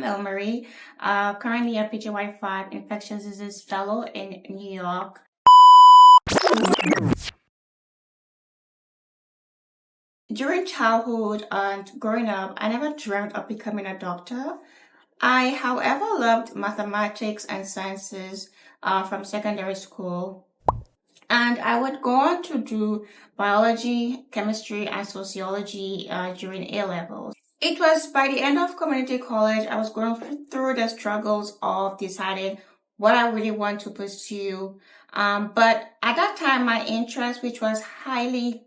I'm Elmarie, currently a PGY5 infectious disease fellow in New York. During childhood and growing up, I never dreamt of becoming a doctor. I, however, loved mathematics and sciences from secondary school. And I would go on to do biology, chemistry, and sociology during A levels. It was by the end of community college, I was going through the struggles of deciding what I really want to pursue. But at that time, my interest, which was highly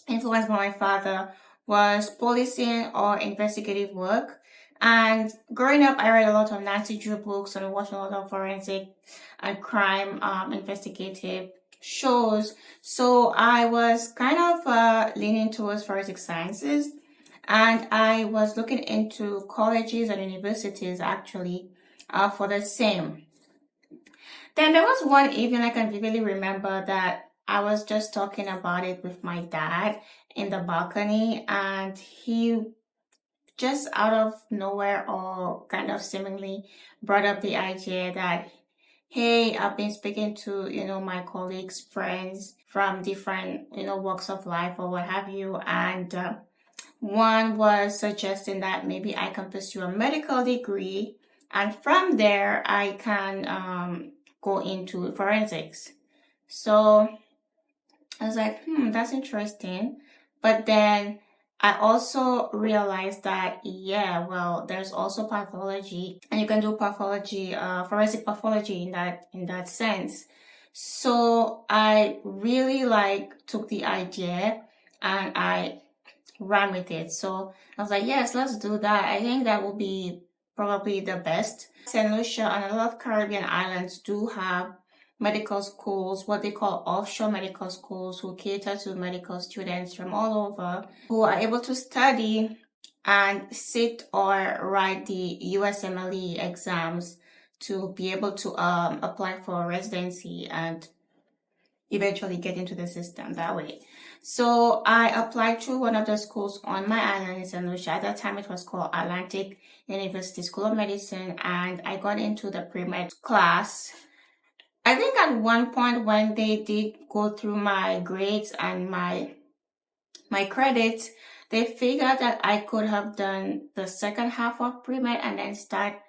influenced by my father, was policing or investigative work. And growing up, I read a lot of Nancy Drew books and watched a lot of forensic and crime investigative shows. So I was kind of leaning towards forensic sciences. And I was looking into colleges and universities actually for the same. Then there was one evening I can vividly remember that I was just talking about it with my dad in the balcony, and he just out of nowhere or kind of seemingly brought up the idea that, hey, I've been speaking to, my colleagues, friends from different, walks of life or what have you. And one was suggesting that maybe I can pursue a medical degree, and from there I can go into forensics. So I was like, that's interesting. But then I also realized that, yeah, well, there's also pathology, and you can do pathology, forensic pathology in that sense. So I really took the idea and I ran with it. So I was like, yes, let's do that. I think that will be probably the best. St. Lucia and a lot of Caribbean islands do have medical schools, what they call offshore medical schools, who cater to medical students from all over, who are able to study and sit or write the USMLE exams to be able to apply for residency and eventually get into the system that way. So I applied to one of the schools on my island in St. Lucia. At that time, it was called Atlantic University School of Medicine, and I got into the pre-med class. I think at one point when they did go through my grades and my credits, they figured that I could have done the second half of pre-med and then start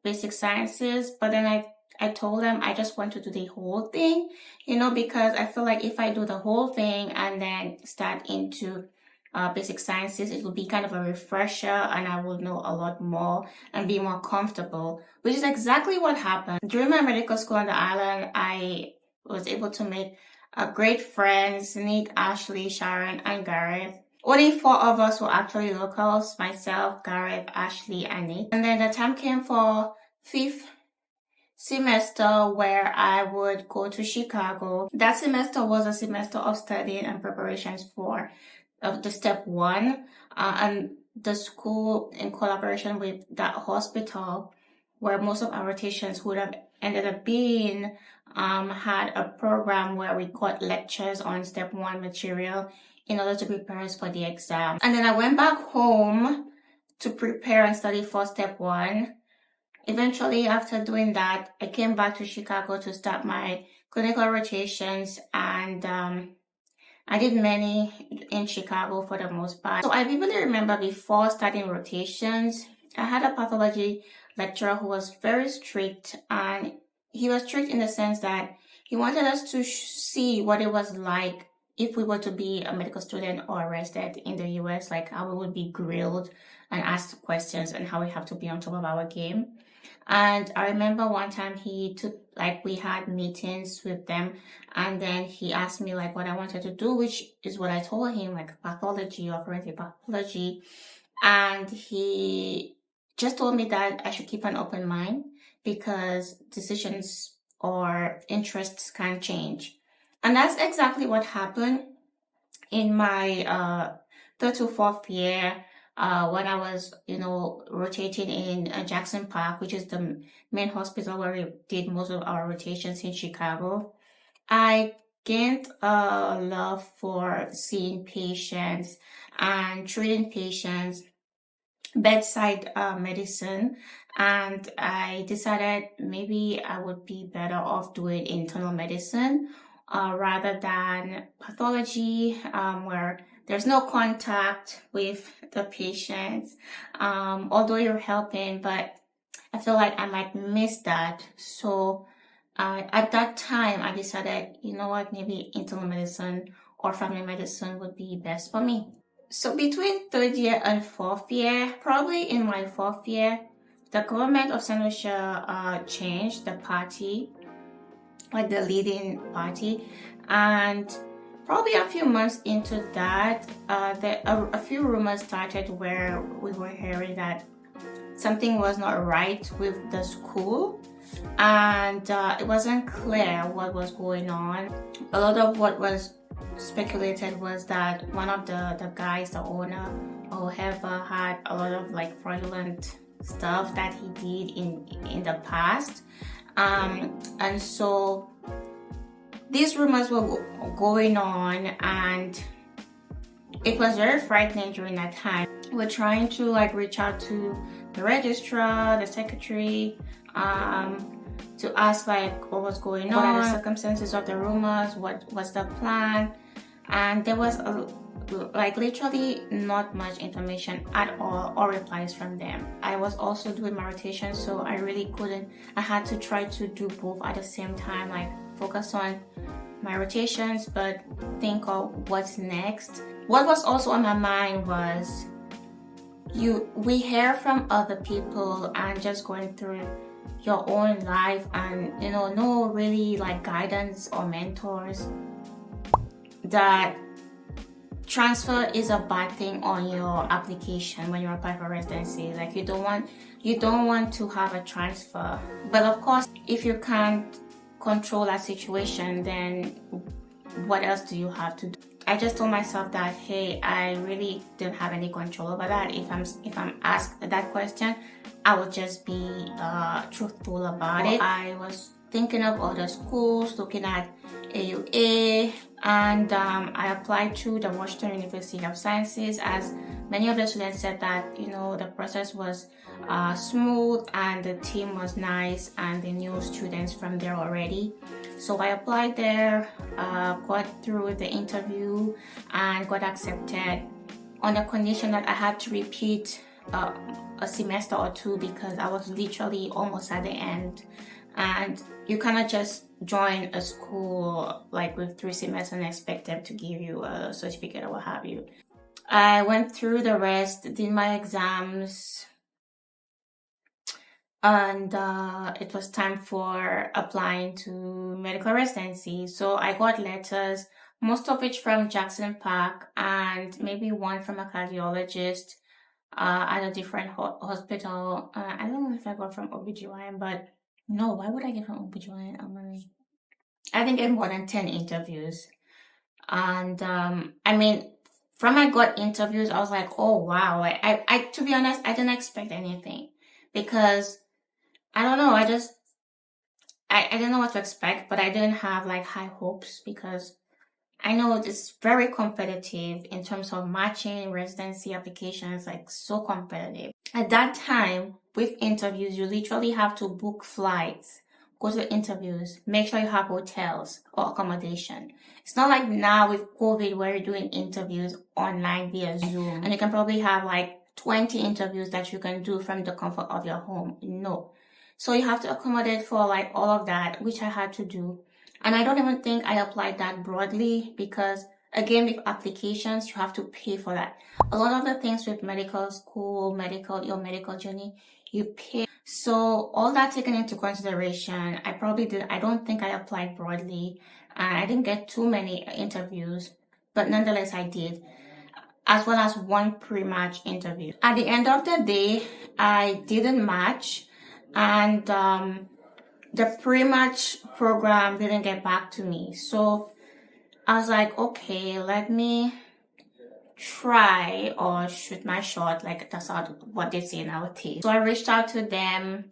basic sciences. But then I told them I just want to do the whole thing, because I feel like if I do the whole thing and then start into basic sciences, it will be kind of a refresher and I will know a lot more and be more comfortable, which is exactly what happened. During my medical school on the island, I was able to make great friends, Nick, Ashley, Sharon, and Gareth. Only 4 of us were actually locals, myself, Gareth, Ashley, and Nick. And then the time came for 5th semester where I would go to Chicago. That semester was a semester of studying and preparations for the step 1, and the school, in collaboration with that hospital where most of our rotations would have ended up being, had a program where we got lectures on step 1 material in order to prepare us for the exam. And then I went back home to prepare and study for step 1. Eventually, after doing that, I came back to Chicago to start my clinical rotations, and I did many in Chicago for the most part. So I vividly remember before starting rotations, I had a pathology lecturer who was very strict, and he was strict in the sense that he wanted us to see what it was like if we were to be a medical student or a resident in the US, like how we would be grilled and asked questions and how we have to be on top of our game. And I remember one time he took, we had meetings with them, and then he asked me what I wanted to do, which is what I told him, pathology or forensic pathology. And he just told me that I should keep an open mind because decisions or interests can change. And that's exactly what happened in my 3rd to 4th year. When I was, rotating in Jackson Park, which is the main hospital where we did most of our rotations in Chicago, I gained a love for seeing patients and treating patients bedside medicine, and I decided maybe I would be better off doing internal medicine rather than pathology, where there's no contact with the patients, although you're helping, but I feel like I might miss that. So at that time, I decided, you know what, maybe internal medicine or family medicine would be best for me. So between third year and fourth year, probably in my fourth year, the government of St. Lucia changed the party, like the leading party, and probably a few months into that, a few rumors started where we were hearing that something was not right with the school, and it wasn't clear what was going on. A lot of what was speculated was that one of the guys, the owner or whoever, had a lot of like fraudulent stuff that he did in the past, and so these rumors were going on, and it was very frightening during that time. We're trying to like reach out to the registrar, the secretary, to ask like what was going on, what are the circumstances of the rumors, what was the plan, and there was like literally not much information at all or replies from them. I was also doing my rotation, so I really couldn't. I had to try to do both at the same time, like focus on my rotations but think of what's next. What was also on my mind was we hear from other people and just going through your own life, and no really like guidance or mentors, that transfer is a bad thing on your application when you apply for residency. Like you don't want to have a transfer. But of course, if you can't control that situation, then what else do you have to do? I just told myself that, hey, I really don't have any control over that. If I'm asked that question, I will just be truthful about it. I was thinking of other schools, looking at AUA, and I applied to the Washington University of Sciences, as many of the students said that the process was smooth and the team was nice and they knew students from there already. So I applied there, got through the interview and got accepted on the condition that I had to repeat a semester or two, because I was literally almost at the end. And you cannot just join a school like with 3 semesters and expect them to give you a certificate or what have you. I went through the rest, did my exams, and it was time for applying to medical residency. So I got letters, most of it from Jackson Park and maybe one from a cardiologist at a different hospital. I don't know if I got from OBGYN, but no, why would I get from OBGYN, Amari? I think I had more than 10 interviews. And I mean, from I got interviews, I was like, oh wow. I to be honest, I didn't expect anything, because I don't know, I didn't know what to expect, but I didn't have like high hopes, because I know it's very competitive in terms of matching residency applications, like so competitive. At that time, with interviews, you literally have to book flights, go to the interviews, make sure you have hotels or accommodation. It's not like now with COVID where you're doing interviews online via Zoom and you can probably have like 20 interviews that you can do from the comfort of your home. No. So you have to accommodate for like all of that, which I had to do. And I don't even think I applied that broadly, because again, with applications, you have to pay for that. A lot of the things with medical school, your medical journey, you pay. So all that taken into consideration, I don't think I applied broadly, and I didn't get too many interviews, but nonetheless I did, as well as one pre-match interview. At the end of the day, I didn't match, and the pre-match program didn't get back to me. So I was like, okay, let me try or shoot my shot. Like that's what they say nowadays. So I reached out to them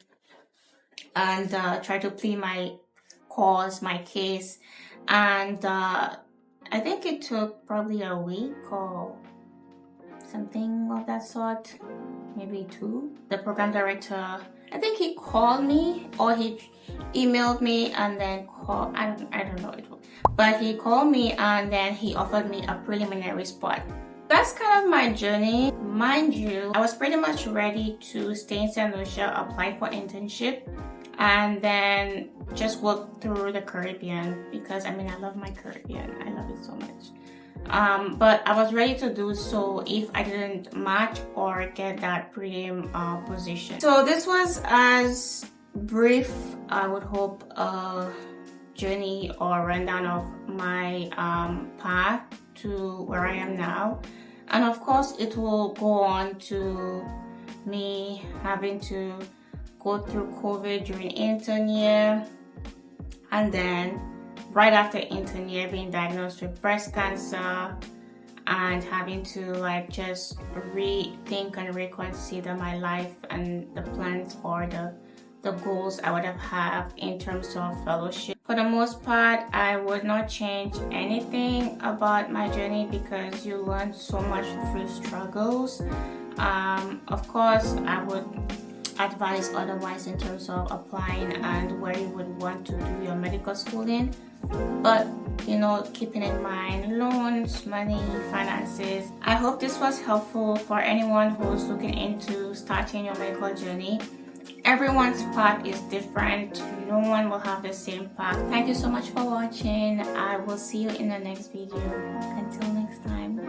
and tried to plead my cause, my case. And I think it took probably a week or something of that sort, maybe 2. The program director, I think he called me or he emailed me and then called, I don't know, but he called me and then he offered me a preliminary spot. That's kind of my journey. Mind you, I was pretty much ready to stay in St. Lucia, apply for internship, and then just work through the Caribbean because I love my Caribbean. I love it so much. But I was ready to do so if I didn't match or get that prelim position. So this was as brief, I would hope, journey or rundown of my path to where I am now. And of course, it will go on to me having to go through COVID during intern year, and then right after intern year being diagnosed with breast cancer and having to just rethink and reconsider my life and the plans or the goals I would have had in terms of fellowship. For the most part, I would not change anything about my journey because you learn so much through struggles. Of course, I would advise otherwise in terms of applying and where you would want to do your medical schooling. But keeping in mind loans, money, finances. I hope this was helpful for anyone who's looking into starting your medical journey. Everyone's path is different. No one will have the same path. Thank you so much for watching. I will see you in the next video. Until next time.